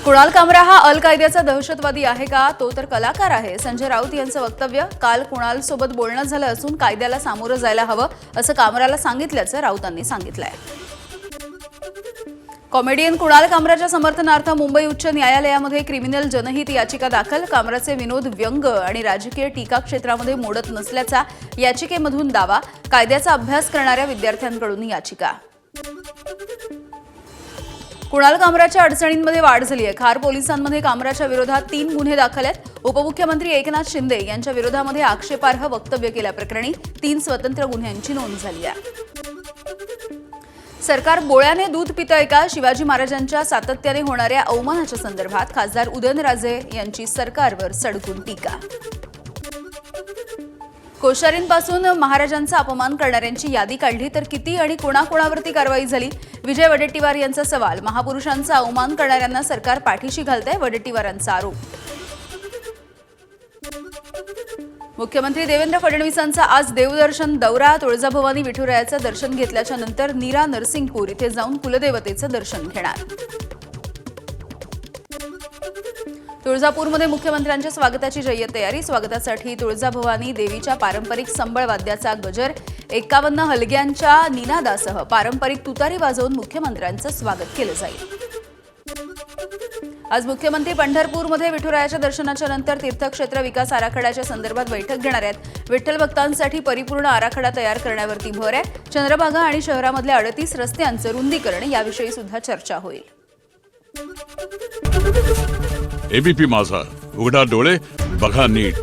कुणाल कामरा हा अल कायद्याचा दहशतवादी आहे का? तो तर कलाकार आहे. संजय राऊत यांचं वक्तव्य. काल कुणाल सोबत बोलणं झालं असून कायद्याला सामोरं जायला हवं असं कामराला सांगितल्याचं राऊतांनी सांगितलंय. कॉमेडियन कुणाल कामराच्या समर्थनार्थ मुंबई उच्च न्यायालयामध्ये क्रिमिनल जनहित याचिका दाखल. कामराचे विनोद, व्यंग आणि राजकीय टीका क्षेत्रामध्ये मोडत नसल्याचा याचिकेमधून दावा. कायद्याचा अभ्यास करणाऱ्या विद्यार्थ्यांकडून याचिका. कुणाल कामराच्या अडचणींमध्ये वाढ झाली आहे. खार पोलिसांमध्ये कामराच्या विरोधात 3 गुन्हे दाखल आहेत. उपमुख्यमंत्री एकनाथ शिंदे यांच्या विरोधामध्ये आक्षेपार्ह वक्तव्य केल्याप्रकरणी 3 स्वतंत्र गुन्ह्यांची नोंद झाली आहे. सरकार बोळ्याने दूध पितंय का? शिवाजी महाराजांच्या सातत्याने होणाऱ्या अवमानाच्या संदर्भात खासदार उदयनराजे यांची सरकारवर सडकून टीका. कोश्यारींपासून महाराजांचा अपमान करणाऱ्यांची यादी काढली तर किती आणि कोणाकोणावरती कारवाई झाली? विजय वडेट्टीवार यांचा सवाल. महापुरुषांचा अवमान करणाऱ्यांना सरकार पाठीशी घालतंय, वडेट्टीवारांचा आरोप. मुख्यमंत्री देवेंद्र फडणवीसांचा आज देवदर्शन दौरा. तुळजाभवानी विठुरायाचं दर्शन घेतल्याच्या नंतर नीरा नरसिंगपूर इथे जाऊन कुलदेवतेचं दर्शन घेणार. तुळजापूरमध्ये मुख्यमंत्र्यांच्या स्वागताची जय्यत तयारी. स्वागतासाठी तुळजाभवानी देवीच्या पारंपरिक संबळ वाद्याचा गजर, 51 हलग्यांच्या निनादासह पारंपरिक तुतारी वाजवून मुख्यमंत्र्यांचं स्वागत केलं जाईल. आज मुख्यमंत्री पंढरपूरमध्ये विठुरायाच्या दर्शनाच्या नंतर तीर्थक्षेत्र विकास आराखड्याच्या संदर्भात बैठक घेणार आहेत. विठ्ठल भक्तांसाठी परिपूर्ण आराखडा तयार करण्यावरती भर आहे. चंद्रभागा आणि शहरामधल्या 38 रस्त्यांचं रुंदीकरण याविषयी सुद्धा चर्चा होईल. एबीपी माझा, उघडा डोळे बघा नीट.